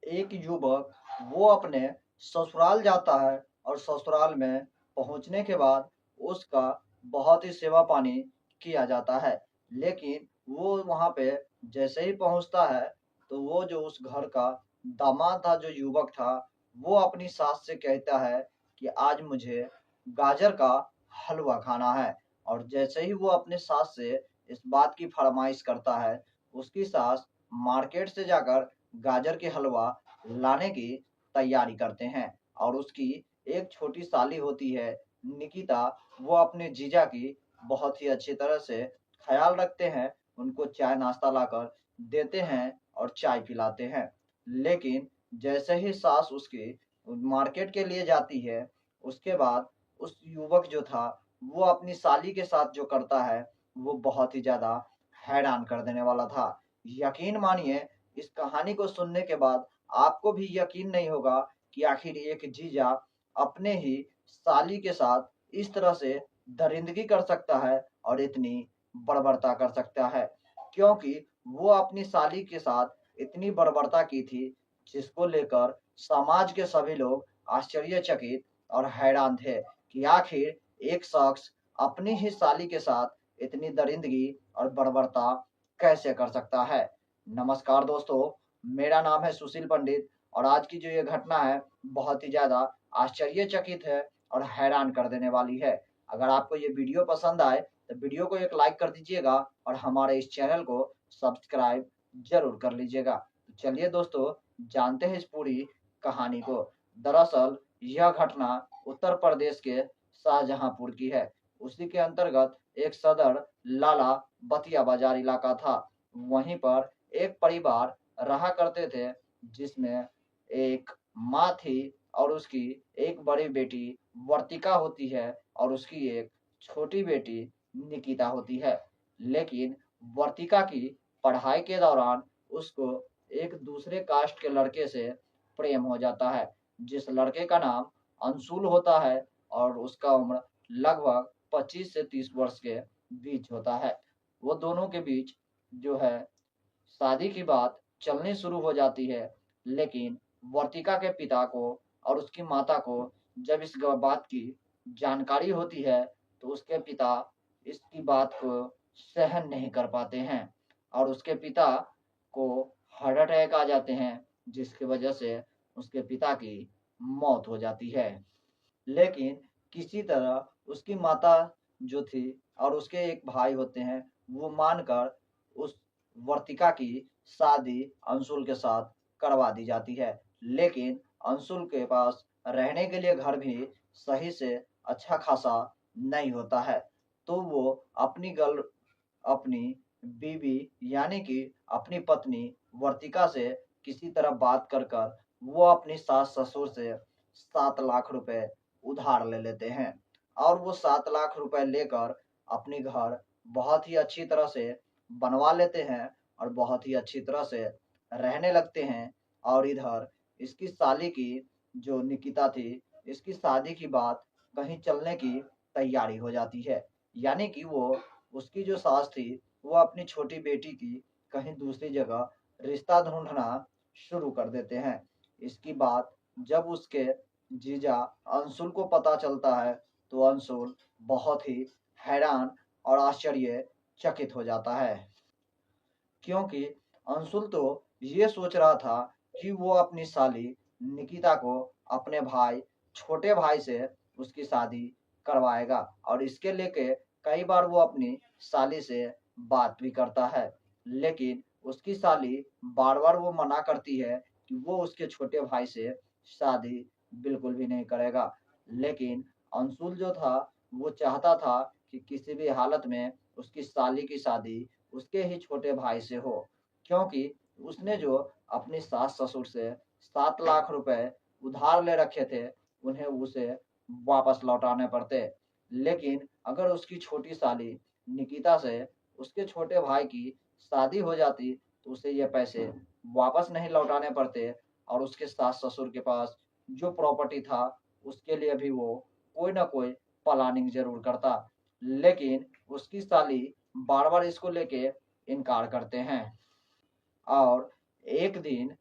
एक युवक वो अपने ससुराल जाता है और ससुराल में पहुंचने के बाद उसका बहुत ही सेवा पानी किया जाता है। लेकिन वो वहां पे जैसे ही पहुंचता है तो वो जो उस घर का दामाद था, जो युवक था, वो अपनी सास से कहता है कि आज मुझे गाजर का हलवा खाना है। और जैसे ही वो अपने सास से इस बात की फरमाइश करता है, उसकी सास मार्केट से जाकर गाजर के हलवा लाने की तैयारी करते हैं। और उसकी एक छोटी साली होती है, निकिता, वो अपने जीजा की बहुत ही अच्छी तरह से ख्याल रखते हैं, उनको चाय नाश्ता लाकर देते हैं और चाय पिलाते हैं। लेकिन जैसे ही सास उसकी मार्केट के लिए जाती है, उसके बाद उस युवक जो था वो अपनी साली के साथ जो करता है वो बहुत ही ज्यादा हैरान कर देने वाला था। यकीन मानिए, इस कहानी को सुनने के बाद आपको भी यकीन नहीं होगा कि आखिर एक जीजा अपने ही साली के साथ इस तरह से दरिंदगी कर सकता है और इतनी बर्बरता कर सकता है। क्योंकि वो अपनी साली के साथ इतनी बर्बरता की थी, जिसको लेकर समाज के सभी लोग आश्चर्यचकित और हैरान थे कि आखिर एक शख्स अपनी ही साली के साथ इतनी दरिंदगी और बर्बरता कैसे कर सकता है। नमस्कार दोस्तों, मेरा नाम है सुशील पंडित और आज की जो ये घटना है बहुत ही ज़्यादा आश्चर्यचकित है और हैरान कर देने वाली है। अगर आपको ये वीडियो पसंद आए तो वीडियो को एक लाइक कर दीजिएगा और हमारे इस चैनल को सब्सक्राइब ज़रूर कर लीजिएगा। तो चलिए दोस्तों, जानते हैं इस पूरी कहानी को। दरअसल यह घटना उत्तर प्रदेश के शाहजहांपुर की है। उसी के अंतर्गत एक सदर लाला बतिया बाजार इलाका था। वहीं पर एक परिवार रहा करते थे, जिसमें एक माँ थी और उसकी एक बड़ी बेटी वर्तिका होती है और उसकी एक छोटी बेटी निकिता होती है। लेकिन वर्तिका की पढ़ाई के दौरान उसको एक दूसरे कास्ट के लड़के से प्रेम हो जाता है, जिस लड़के का नाम अंशुल होता है और उसका उम्र लगभग 25 से 30 वर्ष के बीच होता है। वो दोनों के बीच जो है शादी की बात चलनी शुरू हो जाती है। लेकिन वर्तिका के पिता को और उसकी माता को जब इस बात की जानकारी होती है तो उसके पिता इसकी बात को सहन नहीं कर पाते हैं और उसके पिता को हार्ट अटैक आ जाते हैं, जिसकी वजह से उसके पिता की मौत हो जाती है। लेकिन किसी तरह उसकी माता जो थी और उसके एक भाई होते हैं, वो मानकर उस वर्तिका की शादी अंशुल के साथ करवा दी जाती है। लेकिन अंशुल के पास रहने के लिए घर भी सही से अच्छा खासा नहीं होता है। तो वो अपनी बीवी यानी कि अपनी पत्नी वर्तिका से किसी तरह बात कर कर वो अपनी सास ससुर से 7 लाख रुपए उधार ले लेते हैं। और वो 7 लाख रुपए लेकर अपनी घर बहुत ही अच्छी तरह से बनवा लेते हैं और बहुत ही अच्छी तरह से रहने लगते हैं। और इधर इसकी साली की जो निकिता थी, इसकी शादी की बात कहीं चलने की तैयारी हो जाती है। यानी कि वो उसकी जो सास थी वो अपनी छोटी बेटी की कहीं दूसरी जगह रिश्ता ढूंढना शुरू कर देते हैं। इसकी बात जब उसके जीजा अंशुल को पता चलता है तो अंशुल बहुत ही हैरान और आश्चर्यचकित हो जाता है। क्योंकि अंशुल तो ये सोच रहा था कि वो अपनी साली निकिता को अपने भाई, छोटे भाई से उसकी शादी करवाएगा और इसके लेके कई बार वो अपनी साली से बात भी करता है। लेकिन उसकी साली बार बार वो मना करती है कि वो उसके छोटे भाई से शादी बिल्कुल भी नहीं करेगा। लेकिन अंशुल जो था वो चाहता था कि किसी भी हालत में उसकी साली की शादी उसके ही छोटे भाई से हो। क्योंकि उसने जो अपनी सास ससुर से 7 लाख रुपए उधार ले रखे थे, उन्हें उसे वापस लौटाने पड़ते। लेकिन अगर उसकी छोटी साली निकिता से उसके छोटे भाई की शादी हो जाती तो उसे ये पैसे वापस नहीं लौटाने पड़ते और उसके सास ससुर के पास जो प्रॉपर्टी था उसके लिए भी वो कोई ना कोई प्लानिंग जरूर करता। लेकिन उसकी साली बार बार इसको लेके इनकार करते हैं। और एक दिन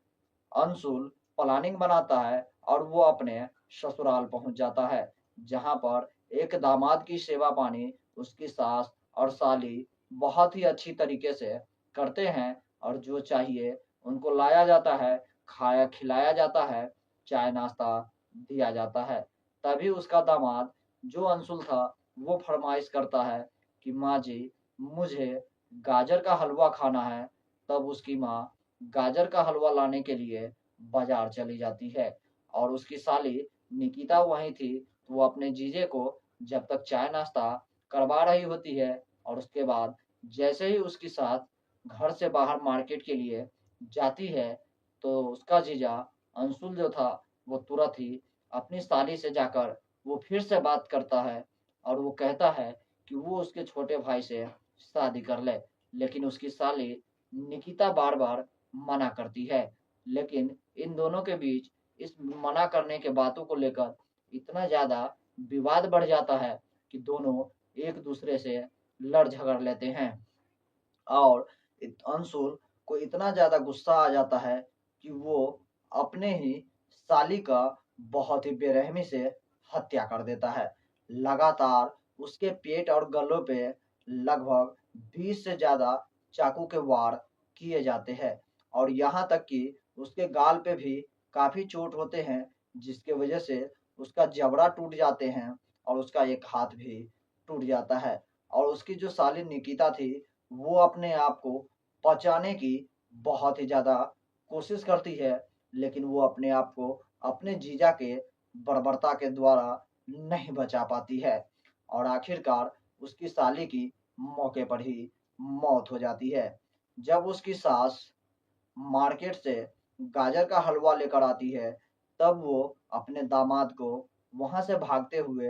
अंशुल प्लानिंग बनाता है और वो अपने ससुराल पहुंच जाता है, जहां पर एक दामाद की सेवा पानी उसकी सास और साली बहुत ही अच्छी तरीके से करते हैं और जो चाहिए उनको लाया जाता है, खाया खिलाया जाता है, चाय नाश्ता दिया जाता है। तभी उसका दामाद जो अंशुल था वो फरमाइश करता है कि माँ जी, मुझे गाजर का हलवा खाना है। तब उसकी माँ गाजर का हलवा लाने के लिए बाजार चली जाती है और उसकी साली निकिता वहीं थी, तो वो अपने जीजे को जब तक चाय नाश्ता करवा रही होती है और उसके बाद जैसे ही उसके साथ घर से बाहर मार्केट के लिए जाती है, तो उसका जीजा अंशुल जो था वो तुरंत ही अपनी साली से जाकर वो फिर से बात करता है और वो कहता है कि वो उसके छोटे भाई से शादी कर ले। लेकिन उसकी साली निकिता बार बार मना करती है। लेकिन इन दोनों के बीच इस मना करने के बातों को लेकर इतना ज्यादा विवाद बढ़ जाता है कि दोनों एक दूसरे से लड़ झगड़ लेते हैं और अंशुल को इतना ज्यादा गुस्सा आ जाता है कि वो अपने ही साली का बहुत ही बेरहमी से हत्या कर देता है। लगातार उसके पेट और गलों पे लगभग 20 से ज्यादा चाकू के वार किए जाते हैं और यहाँ तक कि उसके गाल पे भी काफी चोट होते हैं, जिसके वजह से उसका जबड़ा टूट जाते हैं और उसका एक हाथ भी टूट जाता है। और उसकी जो साली निकिता थी वो अपने आप को बचाने की बहुत ही ज़्यादा कोशिश करती है, लेकिन वो अपने आप को अपने जीजा के बर्बरता के द्वारा नहीं बचा पाती है और आखिरकार उसकी साली की मौके पर ही मौत हो जाती है। जब उसकी सास मार्केट से गाजर का हलवा लेकर आती है, तब वो अपने दामाद को वहां से भागते हुए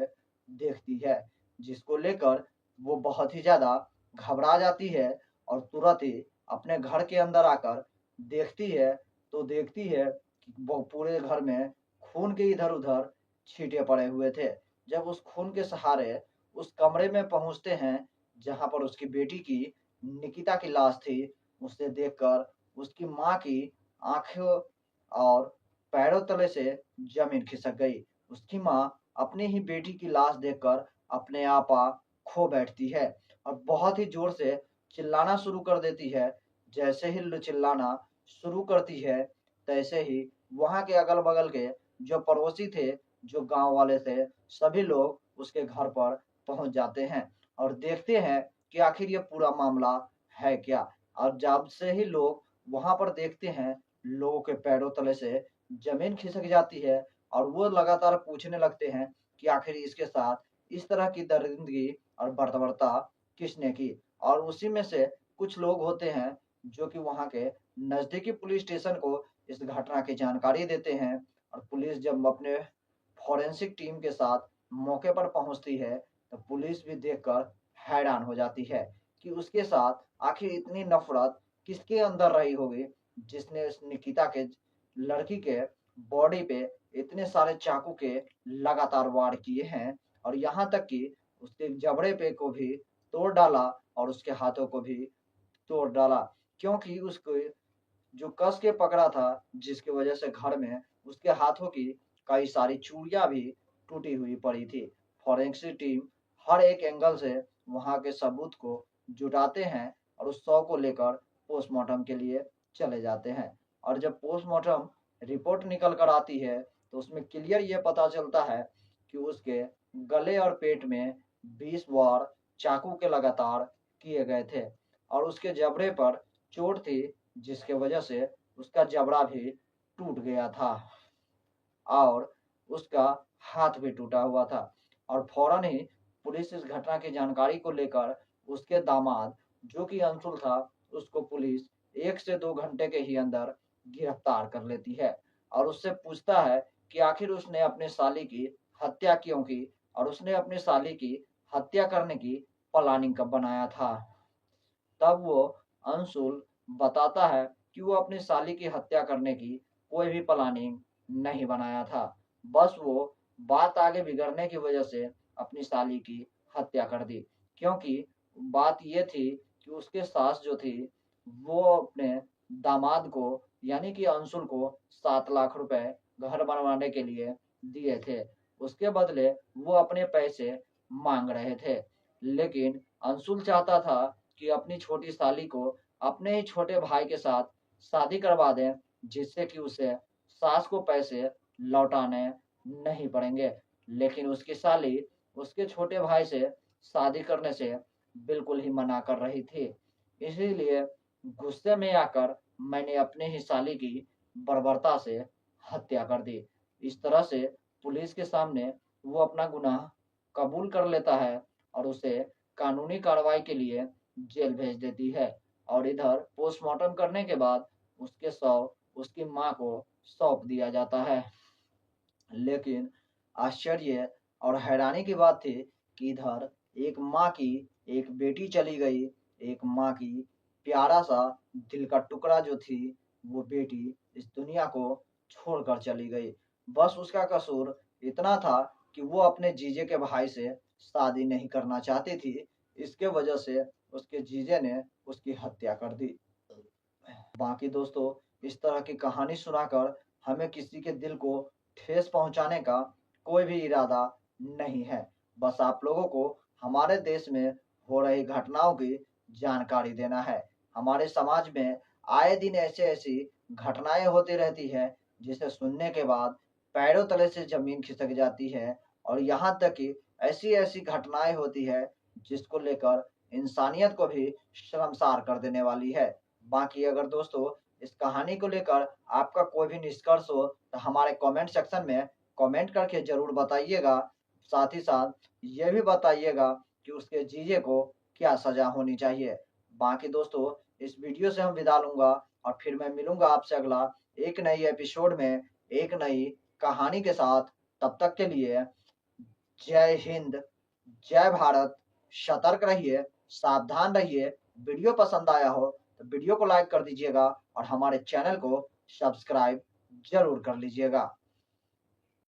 देखती है, जिसको लेकर वो बहुत ही ज्यादा घबरा जाती है और तुरंत ही अपने घर के अंदर आकर देखती है, तो देखती है कि वो पूरे घर में खून के इधर उधर छींटे पड़े हुए थे। जब उस खून के सहारे उस कमरे में पहुंचते हैं जहां पर उसकी बेटी की निकिता की लाश थी, उसे देखकर उसकी माँ की आंखों और पैरों तले से जमीन खिसक गई। उसकी माँ अपनी ही बेटी की लाश देखकर अपने आपा खो बैठती है और बहुत ही जोर से चिल्लाना शुरू कर देती है। जैसे ही चिल्लाना शुरू करती है, तैसे ही वहाँ के अगल बगल के जो पड़ोसी थे, जो गांव वाले थे, सभी लोग उसके घर पर पहुंच जाते हैं और देखते हैं कि आखिर ये पूरा मामला है क्या। और जब से ही लोग वहां पर देखते हैं, लोगों के पैरों तले से जमीन खिसक जाती है और वो लगातार पूछने लगते हैं कि आखिर इसके साथ इस तरह की दरिंदगी और बर्बरता किसने की। और उसी में से कुछ लोग होते हैं जो कि वहां के नजदीकी पुलिस स्टेशन को इस घटना की जानकारी देते हैं और पुलिस जब अपने फॉरेंसिक टीम के साथ मौके पर पहुंचती है, तो पुलिस भी देखकर हैरान हो जाती है कि उसके साथ आखिर इतनी नफरत किसके अंदर रही होगी, जिसने उस निकिता के लड़की के बॉडी पे इतने सारे चाकू के लगातार वार किए हैं और यहाँ तक कि उसके जबड़े पे को भी तोड़ डाला और उसके हाथों को भी तोड़ डाला, क्योंकि उसको जो कस के पकड़ा था, जिसकी वजह से घर में उसके हाथों की कई सारी चूड़ियां भी टूटी हुई पड़ी थी। फॉरेंसिक टीम हर एक एंगल से वहां के सबूत को जुटाते हैं और उस शव को लेकर पोस्टमार्टम के लिए चले जाते हैं। और जब पोस्टमार्टम रिपोर्ट निकल कर आती है, तो उसमें क्लियर ये पता चलता है कि उसके गले और पेट में 20 वार चाकू के लगातार किए गए थे और उसके जबड़े पर चोट थी, जिसके वजह से उसका जबड़ा भी टूट गया था और उसका हाथ भी टूटा हुआ था। और फौरन ही पुलिस इस घटना की जानकारी को लेकर उसके दामाद जो कि अंशुल था, उसको पुलिस 1 से 2 घंटे के ही अंदर गिरफ्तार कर लेती है और उससे पूछता है कि आखिर उसने अपने साली की हत्या क्यों की और उसने अपनी साली की हत्या करने की प्लानिंग कब बनाया था। तब वो अंशुल बताता है कि वो अपनी साली की हत्या करने की कोई भी प्लानिंग नहीं बनाया था। बस वो बात आगे बिगड़ने की वजह से अपनी साली की हत्या कर दी। क्योंकि बात ये थी कि उसके सास जो थी, वो अपने दामाद को यानी कि अंशुल को 7 लाख रुपए घर बनवाने के लिए दिए थे। उसके बदले वो अपने पैसे मांग रहे थे, लेकिन अंशुल चाहता था कि अपनी छोटी साली को अपने ही छोटे भाई के साथ शादी करवा दें, जिससे कि उसे सास को पैसे लौटाने नहीं पड़ेंगे। लेकिन उसकी साली उसके छोटे भाई से शादी करने से बिल्कुल ही मना कर रही थी। इसीलिए गुस्से में आकर मैंने अपने ही साली की बर्बरता से हत्या कर दी। इस तरह से पुलिस के सामने वो अपना गुनाह कबूल कर लेता है और उसे कानूनी कार्रवाई के लिए जेल भेज देती है। और इधर पोस्टमार्टम करने के बाद उसके शव उसकी माँ को सौंप दिया जाता है। लेकिन आश्चर्य और हैरानी की बात थी कि इधर एक माँ की एक बेटी चली गई, एक माँ की प्यारा सा दिल का टुकड़ा जो थी, वो बेटी इस दुनिया को छोड़कर चली गई। बस उसका कसूर इतना था कि वो अपने जीजे के भाई से शादी नहीं करना चाहती थी। इसके वजह से उसके जीजे ने उसकी हत्या कर दी। बाकी दोस्तों, इस तरह की कहानी सुनाकर हमें किसी के दिल को ठेस पहुंचाने का कोई भी इरादा नहीं है। बस आप लोगों को हमारे देश में हो रही घटनाओं की जानकारी देना है। हमारे समाज में आए दिन ऐसी-ऐसी घटनाएं होती रहती है, जिसे सुनने के बाद पैरों तले से ज़मीन खिसक जाती है और यहाँ तक कि ऐसी-ऐसी घटनाएं होती है, जिसको लेकर इंसानियत को भी शर्मसार कर देने वाली है। बाकी अगर दोस्तों इस कहानी को लेकर आपका कोई भी निष्कर्ष हो तो हमारे कमेंट सेक्शन में कमेंट करके ज़रूर बताइएगा। साथ ही साथ ये भी बताइएगा कि उसके जीजे को क्या सज़ा होनी चाहिए। बाकी दोस्तों, इस वीडियो से हम विदा लूँगा और फिर मैं मिलूँगा आपसे अगला एक नई एपिसोड में, एक नई कहानी के साथ। तब तक के लिए जय हिंद, जय भारत। सतर्क रहिए, सावधान रहिए। वीडियो पसंद आया हो तो वीडियो को लाइक कर दीजिएगा और हमारे चैनल को सब्सक्राइब ज़रूर कर लीजिएगा।